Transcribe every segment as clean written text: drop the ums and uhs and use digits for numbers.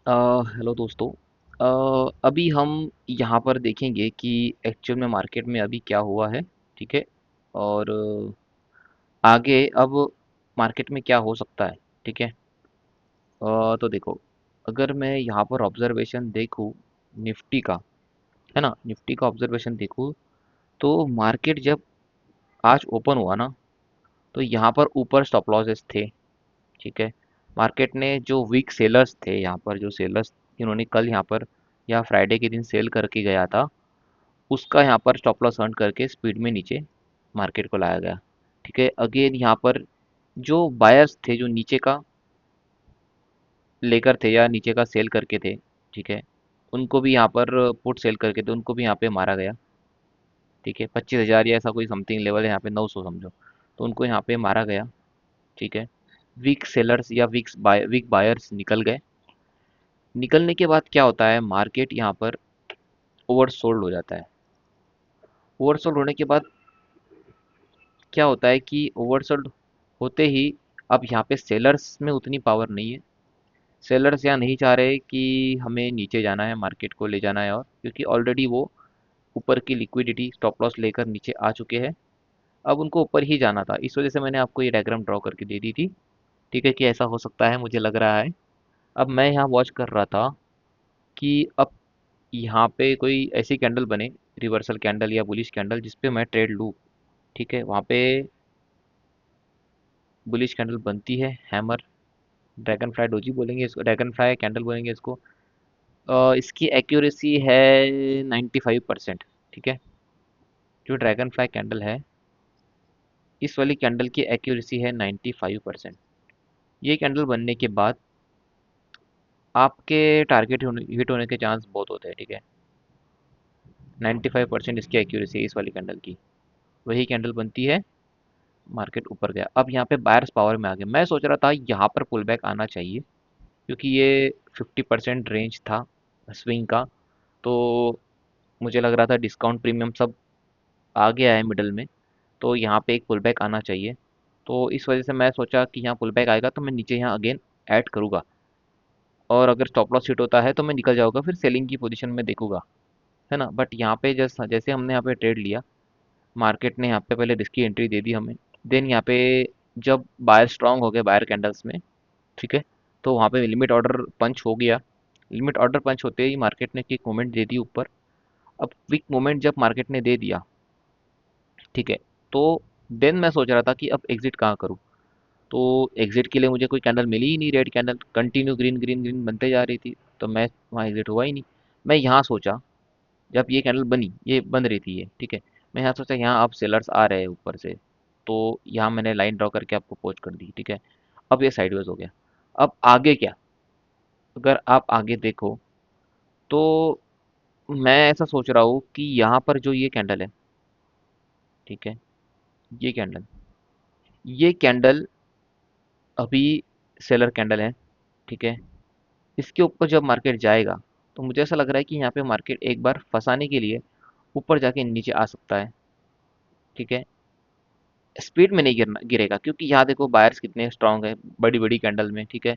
Hello दोस्तों। अभी हम यहाँ पर देखेंगे कि एक्चुअल में मार्केट में अभी क्या हुआ है। ठीक है। और आगे अब मार्केट में क्या हो सकता है। ठीक है। तो देखो, अगर मैं यहाँ पर ऑब्जर्वेशन देखूँ निफ्टी का, है ना, निफ्टी का ऑब्जर्वेशन देखूँ, तो मार्केट जब आज ओपन हुआ ना, तो यहाँ पर ऊपर स्टॉप लॉसेस थे। ठीक है। मार्केट ने जो वीक सेलर्स थे, यहाँ पर जो सेलर्स जिन्होंने कल यहाँ पर या फ्राइडे के दिन सेल करके गया था, उसका यहाँ पर स्टॉप लॉस अर्न करके स्पीड में नीचे मार्केट को लाया गया। ठीक है। अगेन यहाँ पर जो बायर्स थे, जो नीचे का लेकर थे या नीचे का सेल करके थे, ठीक है, उनको भी यहाँ पर पुट सेल करके थे, उनको भी यहाँ पे मारा गया। ठीक है। 25,000 या ऐसा कोई समथिंग लेवल है, यहाँ पे 900 समझो, तो उनको यहाँ पे मारा गया। ठीक है। वीक सेलर्स या वीक बायर्स निकल गए। निकलने के बाद क्या होता है, मार्केट यहाँ पर ओवरसोल्ड हो जाता है। ओवरसोल्ड होने के बाद क्या होता है कि ओवरसोल्ड होते ही अब यहाँ पे सेलर्स में उतनी पावर नहीं है। सेलर्स यहाँ नहीं चाह रहे कि हमें नीचे जाना है, मार्केट को ले जाना है, और क्योंकि ऑलरेडी वो ऊपर की लिक्विडिटी स्टॉप लॉस लेकर नीचे आ चुके हैं। अब उनको ऊपर ही जाना था, इस वजह से मैंने आपको ये डायग्राम ड्रॉ करके दे दी थी। ठीक है, कि ऐसा हो सकता है, मुझे लग रहा है। अब मैं यहाँ वॉच कर रहा था कि अब यहाँ पे कोई ऐसी कैंडल बने, रिवर्सल कैंडल या बुलिश कैंडल, जिस पे मैं ट्रेड लूँ। ठीक है। वहाँ पे बुलिश कैंडल बनती है, हैमर, ड्रैगन फ्लाई डोजी बोलेंगे इसको, ड्रैगन फ्लाई कैंडल बोलेंगे इसको। इसकी एक्यूरेसी है 95%। ठीक है। जो ड्रैगन फ्लाई कैंडल है, इस वाली कैंडल की एक्यूरेसी है 95%। ये कैंडल बनने के बाद आपके टारगेट हिट होने के चांस बहुत होते हैं। ठीक है। 95% इसकी एक्यूरेसी है इस वाली कैंडल की। वही कैंडल बनती है, मार्केट ऊपर गया। अब यहाँ पे बायर्स पावर में आ गए। मैं सोच रहा था यहाँ पर पुल बैक आना चाहिए, क्योंकि ये 50% रेंज था स्विंग का। तो मुझे लग रहा था डिस्काउंट प्रीमियम सब आ गया है मिडल में, तो यहाँ पे एक पुल बैक आना चाहिए। तो इस वजह से मैं सोचा कि यहाँ पुल बैक आएगा तो मैं नीचे यहाँ अगेन ऐड करूँगा, और अगर स्टॉप लॉस हिट होता है तो मैं निकल जाऊँगा, फिर सेलिंग की पोजीशन में देखूंगा, है ना। बट यहाँ पे जैसे जैसे हमने यहाँ पे ट्रेड लिया, मार्केट ने यहाँ पे पहले रिस्की एंट्री दे दी हमें। देन यहाँ पे जब बायर स्ट्रांग हो गए बायर कैंडल्स में, ठीक है, तो वहाँ पे लिमिट ऑर्डर पंच हो गया। लिमिट ऑर्डर पंच होते ही मार्केट ने एक मोमेंट दे दी ऊपर। अब क्विक मोमेंट जब मार्केट ने दे दिया, ठीक है, तो देन मैं सोच रहा था कि अब एग्जिट कहाँ करूँ। तो एग्जिट के लिए मुझे कोई कैंडल मिली ही नहीं, red candle continue green green green बनते जा रही थी, तो मैं वहाँ एग्जिट हुआ ही नहीं। मैं यहाँ सोचा, जब ये कैंडल बनी, ये बन रही थी ये, ठीक है, मैं यहाँ सोचा यहाँ अब सेलर्स आ रहे हैं ऊपर से, तो यहाँ मैंने लाइन ड्रॉ करके आपको पोच कर दी। ठीक है। अब ये साइडवेज हो गया। अब आगे क्या, अगर आप आगे देखो, तो मैं ऐसा सोच रहा हूँ कि यहाँ पर जो ये कैंडल है, ठीक है, ये कैंडल अभी सेलर कैंडल है। ठीक है। इसके ऊपर जब मार्केट जाएगा, तो मुझे ऐसा लग रहा है कि यहाँ पे मार्केट एक बार फंसाने के लिए ऊपर जाके नीचे आ सकता है। ठीक है। स्पीड में नहीं गिरेगा, क्योंकि यहाँ देखो बायर्स कितने स्ट्रांग है, बड़ी बड़ी कैंडल में। ठीक है।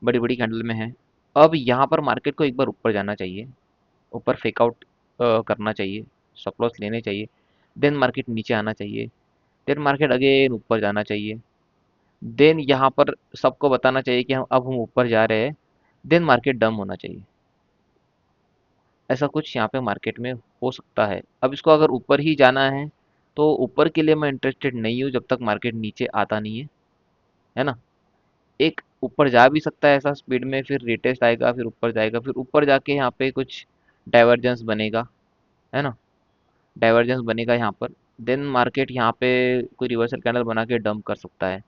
बड़ी बड़ी कैंडल में है। अब यहाँ पर मार्केट को एक बार ऊपर जाना चाहिए, ऊपर फेक आउट करना चाहिए, स्टॉप लॉस लेने चाहिए। देन मार्केट नीचे आना चाहिए। देन मार्केट अगेन ऊपर जाना चाहिए। देन यहाँ पर सबको बताना चाहिए कि हम ऊपर जा रहे हैं। देन मार्केट डम होना चाहिए। ऐसा कुछ यहाँ पे मार्केट में हो सकता है। अब इसको अगर ऊपर ही जाना है, तो ऊपर के लिए मैं इंटरेस्टेड नहीं हूँ जब तक मार्केट नीचे आता नहीं है ना। एक ऊपर जा भी सकता है ऐसा स्पीड में, फिर रिटेस्ट आएगा, फिर ऊपर जाएगा, फिर ऊपर जाके यहाँ पे कुछ डाइवर्जेंस बनेगा, है ना। डाइवर्जेंस बनेगा यहाँ पर। देन मार्केट यहाँ पे कोई रिवर्सल कैंडल बना के डंप कर सकता है।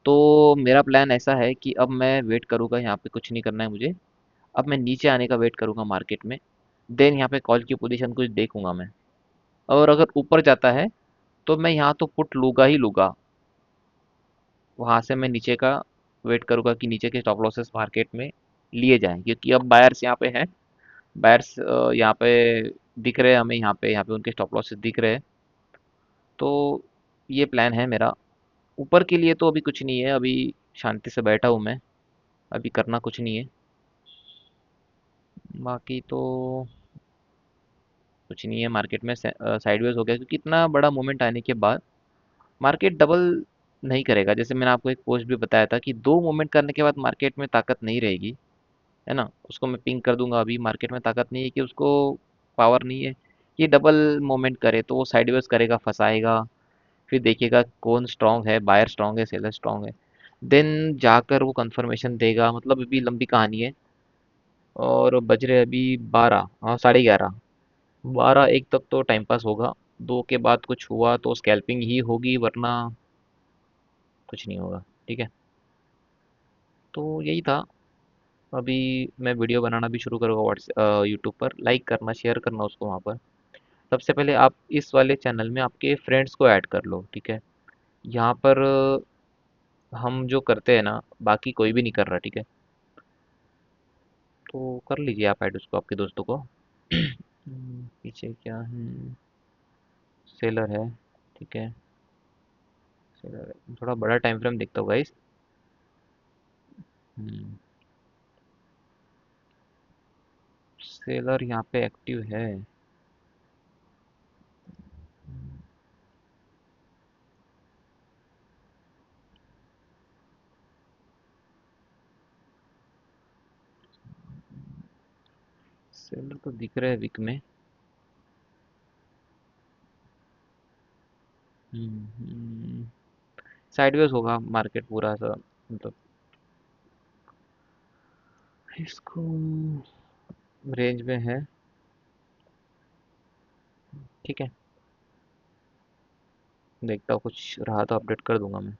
तो मेरा प्लान ऐसा है कि अब मैं वेट करूँगा, यहाँ पे कुछ नहीं करना है मुझे। अब मैं नीचे आने का वेट करूँगा मार्केट में। देन यहाँ पे कॉल की पोजीशन कुछ देखूंगा मैं, और अगर ऊपर जाता है तो मैं यहाँ तो पुट लूँगा ही लूँगा। वहाँ से मैं नीचे का वेट करूँगा कि नीचे के स्टॉप लॉसेस मार्केट में लिए जाएँ, क्योंकि अब बायर्स यहाँ पे हैं। बायर्स यहाँ पे दिख रहे हैं हमें, यहाँ पे उनके स्टॉप लॉसेस दिख रहे हैं। तो ये प्लान है मेरा। ऊपर के लिए तो अभी कुछ नहीं है, अभी शांति से बैठा हूँ मैं, अभी करना कुछ नहीं है। बाकी तो कुछ नहीं है मार्केट में। साइडवेज हो गया क्योंकि इतना बड़ा मूवमेंट आने के बाद मार्केट डबल नहीं करेगा। जैसे मैंने आपको एक पोस्ट भी बताया था कि दो मूवमेंट करने के बाद मार्केट में ताकत नहीं रहेगी, है ना। उसको मैं पिंग कर दूंगा। अभी मार्केट में ताकत नहीं है कि उसको पावर नहीं है कि डबल मूवमेंट करे, तो वो साइडवेज करेगा, फंसाएगा। फिर देखिएगा कौन स्ट्रांग है, बायर स्ट्रांग है, सेलर स्ट्रांग है, देन जाकर वो कंफर्मेशन देगा। मतलब अभी लंबी कहानी है। और बज रहे अभी 12, हाँ 11:30। 12-1 तक तो टाइम पास होगा। 2 के बाद कुछ हुआ तो स्कैल्पिंग ही होगी, वरना कुछ नहीं होगा। ठीक है, तो यही था। अभी मैं वीडियो बनाना भी शुरू करूँगा यूट्यूब पर। लाइक करना, शेयर करना उसको वहाँ पर। सबसे पहले आप इस वाले चैनल में आपके फ्रेंड्स को ऐड कर लो, ठीक है। यहाँ पर हम जो करते हैं ना, बाकी कोई भी नहीं कर रहा, ठीक है। तो कर लीजिए आप ऐड उसको, आपके दोस्तों को। पीछे क्या है, सेलर है, ठीक है। सेलर है, थोड़ा बड़ा टाइम फ्रेम देखता हूँ गाइस। सेलर यहाँ पे एक्टिव है। सेलर तो दिख रहा है विक में। साइडवेज होगा मार्केट पूरा सा, मतलब इसको रेंज में है, ठीक है। देखता हूँ कुछ रहा तो अपडेट कर दूंगा मैं।